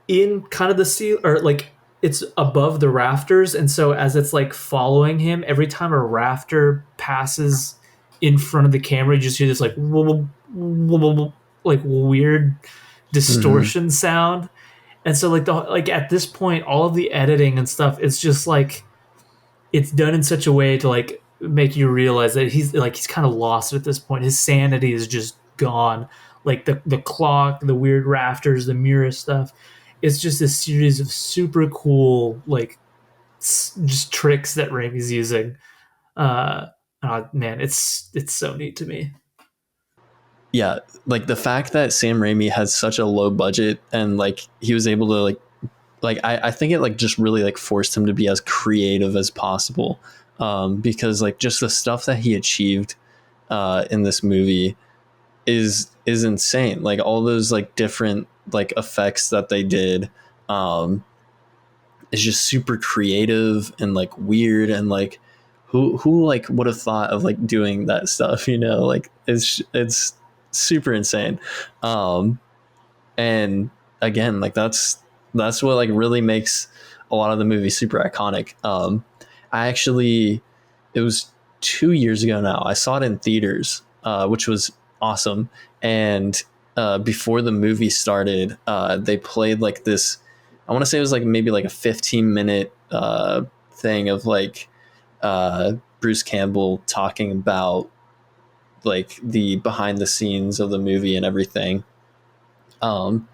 in kind of the seal, or like it's above the rafters, and so as it's like following him, every time a rafter passes in front of the camera, you just hear this like wobble, wobble, like weird Mm-hmm. distortion sound. And so like at this point, all of the editing and stuff, it's just like it's done in such a way to like make you realize that he's kind of lost at this point. His sanity is just gone. Like the clock, the weird rafters, the mirror stuff. It's just a series of super cool like just tricks that Raimi's using. Uh, Man, it's so neat to me. Yeah. Like the fact that Sam Raimi has such a low budget, and like he was able to I think it like just really like forced him to be as creative as possible. Because like just the stuff that he achieved in this movie is insane. Like all those like different like effects that they did is just super creative and like weird, and like who like would have thought of like doing that stuff, like it's super insane. um and again, like that's what like really makes a lot of the movie super iconic. I actually, it was 2 years ago now, I saw it in theaters, which was awesome. And before the movie started, they played like this, I want to say it was like maybe like a 15-minute thing of like Bruce Campbell talking about like the behind the scenes of the movie and everything. um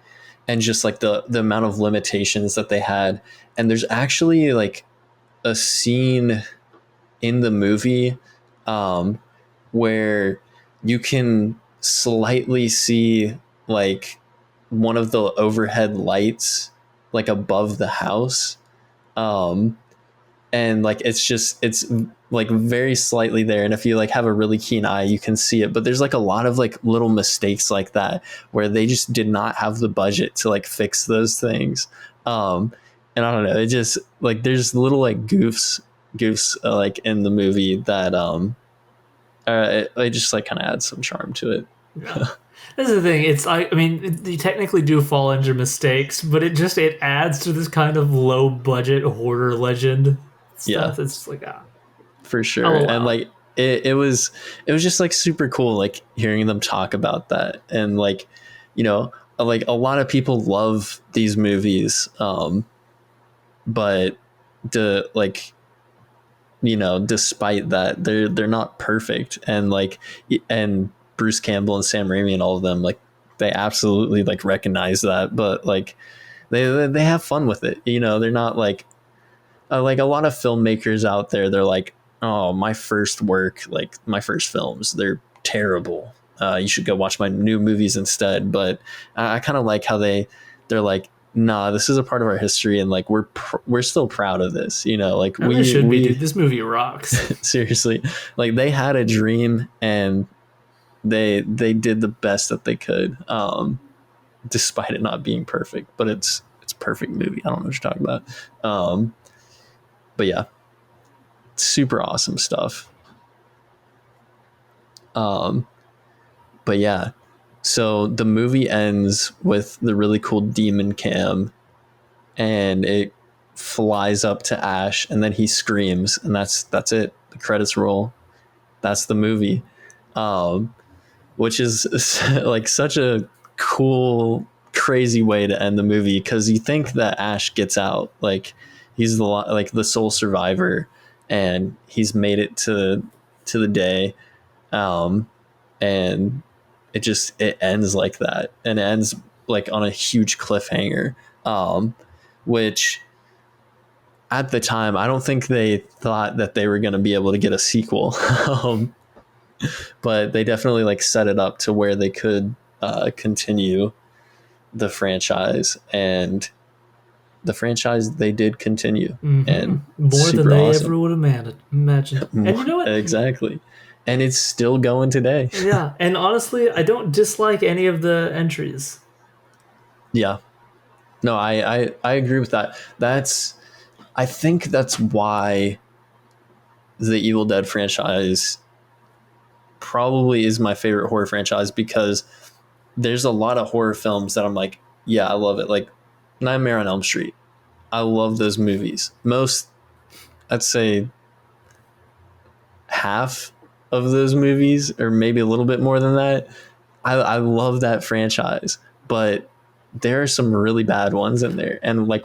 and just like the amount of limitations that they had. And there's actually like a scene in the movie um where you can slightly see like one of the overhead lights like above the house. um and like it's like very slightly there, and if you like have a really keen eye you can see it. But there's like a lot of like little mistakes like that where they just did not have the budget to like fix those things. And I don't know, it just like there's little like goofs like in the movie that it just like kind of adds some charm to it. Yeah. That's the thing. It's I mean, you technically do fall into mistakes, but it adds to this kind of low budget horror legend Yeah, stuff. It's just like for I'll sure. And allow it. like it was just like super cool like hearing them talk about that. And like a lot of people love these movies, but like, you know, despite that, they're not perfect, and like, and Bruce Campbell and Sam Raimi and all of them, like, they absolutely like recognize that, but like they have fun with it. You know, they're not like a lot of filmmakers out there. They're like, oh, my first work, like my first films, they're terrible. You should go watch my new movies instead. But I kind of like how they're like, nah, this is a part of our history, and like we're still proud of this. You know, like And they should be, dude. This movie rocks. seriously, like they had a dream, and they did the best that they could, despite it not being perfect. But it's a perfect movie. I don't know what you're talking about. But yeah, super awesome stuff. But yeah, so the movie ends with the really cool demon cam, and it flies up to Ash, and then he screams, and that's it. The credits roll. That's the movie, which is like such a cool, crazy way to end the movie, because you think that Ash gets out, like he's the sole survivor, and he's made it to the day, and it ends like that, and it ends like on a huge cliffhanger, which at the time I don't think they thought that they were going to be able to get a sequel. But they definitely like set it up to where they could continue the franchise, and the franchise they did continue, and more than they ever would have imagined. And you know what? Exactly. And it's still going today. Yeah, and honestly, I don't dislike any of the entries. Yeah, no, I agree with that. I think that's why the Evil Dead franchise probably is my favorite horror franchise, because there's a lot of horror films that I'm like, yeah, I love it. Like Nightmare on Elm Street, I love those movies. Most, I'd say half of those movies, or maybe a little bit more than that, I love that franchise. But there are some really bad ones in there, and like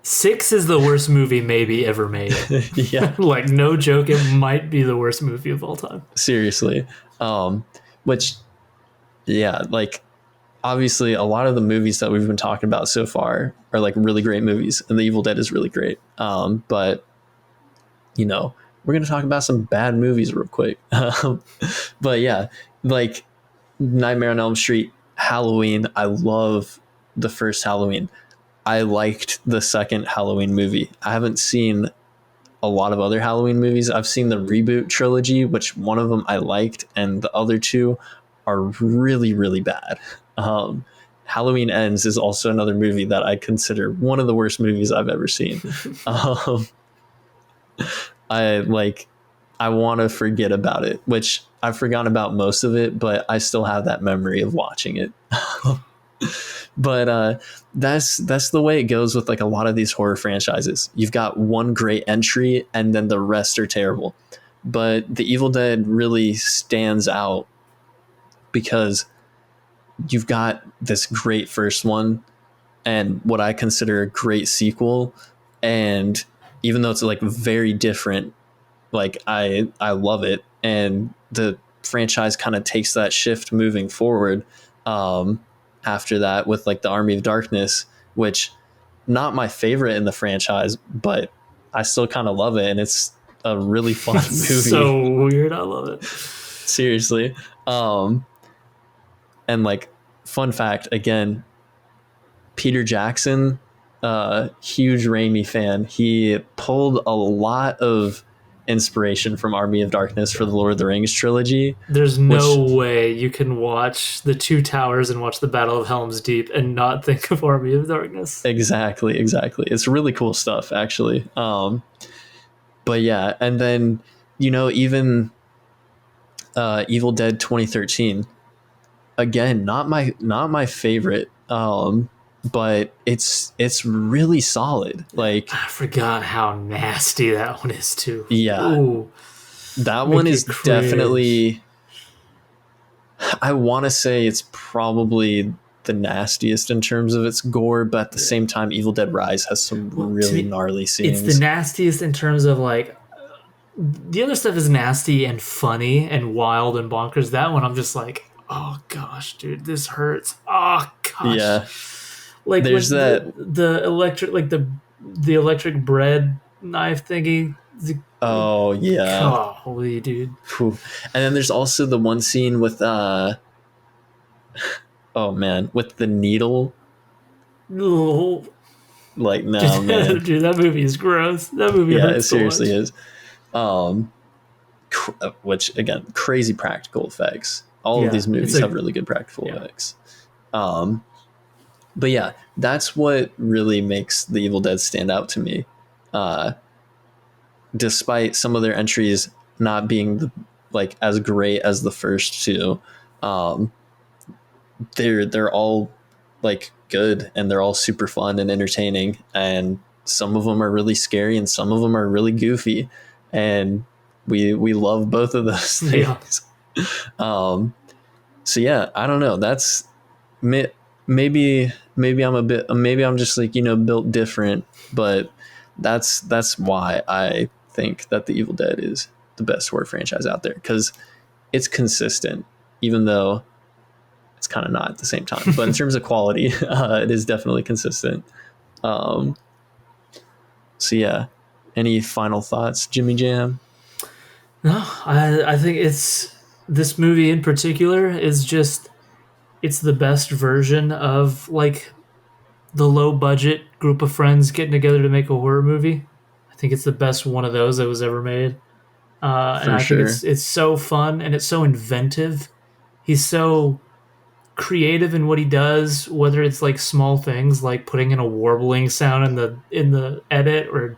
6 is the worst movie maybe ever made. Yeah. Like, no joke, it might be the worst movie of all time. Seriously. Which, yeah, like obviously a lot of the movies that we've been talking about so far are like really great movies, and The Evil Dead is really great. But you know, we're going to talk about some bad movies real quick. But yeah, like Nightmare on Elm Street, Halloween. I love the first Halloween. I liked the second Halloween movie. I haven't seen a lot of other Halloween movies. I've seen the reboot trilogy, which one of them I liked, and the other two are really, really bad. Halloween Ends is also another movie that I consider one of the worst movies I've ever seen. I want to forget about it, which I've forgotten about most of it, but I still have that memory of watching it. But that's the way it goes with like a lot of these horror franchises. You've got one great entry, and then the rest are terrible. But The Evil Dead really stands out because you've got this great first one, and what I consider a great sequel. And even though it's like very different, like I love it, and the franchise kind of takes that shift moving forward. After that, with like the Army of Darkness, which not my favorite in the franchise, but I still kind of love it, and it's a really fun movie. So weird, I love it. Seriously. And like, fun fact again, Peter Jackson, huge Raimi fan. He pulled a lot of inspiration from Army of Darkness for the Lord of the Rings trilogy. There's no way you can watch The Two Towers and watch the Battle of Helm's Deep and not think of Army of Darkness. Exactly. It's really cool stuff, actually. But yeah, and then, you know, even Evil Dead 2013, again, not my favorite, but it's really solid. Like, I forgot how nasty that one is too. Yeah. Ooh, that one is definitely, I want to say it's probably the nastiest in terms of its gore, but at the same time, Evil Dead Rise has some really gnarly scenes. It's the nastiest in terms of like the other stuff is nasty and funny and wild and bonkers. That one I'm just like, oh gosh, dude, this hurts. Oh gosh. Yeah. Like There's when that the electric, like the electric bread knife thingy. oh yeah. Holy dude. Whew. And then there's also the one scene with oh man, with the needle. Oh, Like, no, man. dude, that movie is gross. That movie hurts. It seriously is. Which again, crazy practical effects. All of these movies have really good practical effects. But yeah, that's what really makes the Evil Dead stand out to me. Despite some of their entries not being as great as the first two, they're all like good, and they're all super fun and entertaining, and some of them are really scary and some of them are really goofy, and we love both of those things. So yeah, I don't know, that's maybe I'm just like, built different, but that's why I think that the Evil Dead is the best horror franchise out there, because it's consistent, even though it's kind of not at the same time. But in terms of quality, it is definitely consistent. So yeah, any final thoughts, Jimmy Jam? No, I think this movie in particular is just, it's the best version of like the low budget group of friends getting together to make a horror movie. I think it's the best one of those that was ever made. And I think it's so fun and it's so inventive. He's so creative in what he does, whether it's like small things like putting in a warbling sound in the edit, or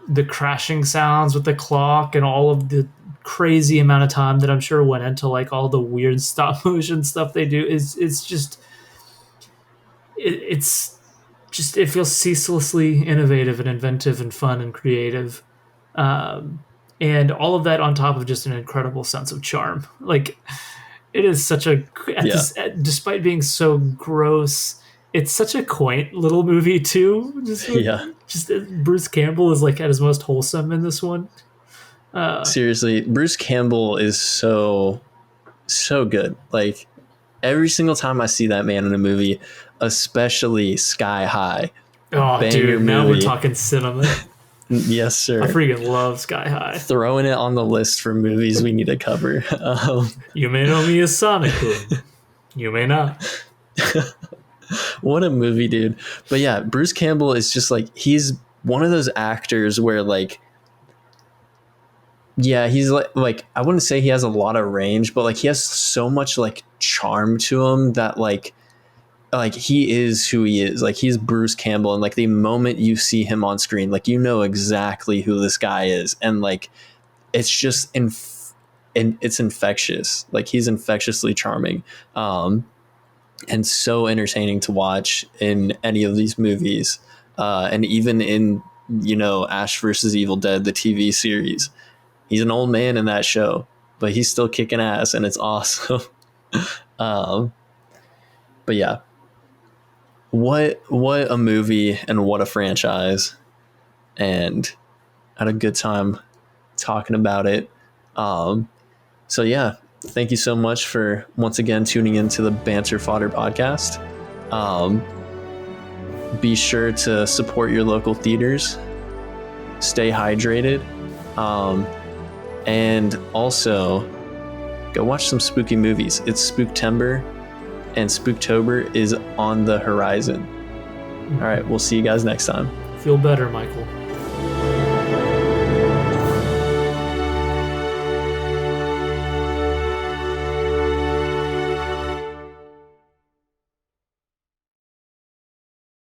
the crashing sounds with the clock, and all of the crazy amount of time that I'm sure went into like all the weird stop motion stuff they do. It's just it feels ceaselessly innovative and inventive and fun and creative. And all of that on top of just an incredible sense of charm. Like, it is such a, despite being so gross, it's such a quaint little movie too. Just Bruce Campbell is like at his most wholesome in this one. Seriously, Bruce Campbell is so good. Like, every single time I see that man in a movie, especially Sky High. Oh, dude, now we're talking cinema. Yes, sir. I freaking love Sky High. Throwing it on the list for movies we need to cover. You may know me as Sonic Boom. You may not. What a movie, dude. But yeah, Bruce Campbell is just like, he's one of those actors where like, yeah, he's like I wouldn't say he has a lot of range, but like he has so much like charm to him that like he is who he is. Like, he's Bruce Campbell, and like the moment you see him on screen, like, you know exactly who this guy is, and like it's just and it's infectious. Like, he's infectiously charming, and so entertaining to watch in any of these movies, and even in Ash versus Evil Dead, the TV series. He's an old man in that show, but he's still kicking ass, and it's awesome. But yeah, what a movie and what a franchise, and I had a good time talking about it. So yeah, thank you so much for once again tuning into the Banter Fodder podcast. Be sure to support your local theaters, stay hydrated, and also go watch some spooky movies. It's Spooktember, and Spooktober is on the horizon. All right, we'll see you guys next time. Feel better, Michael.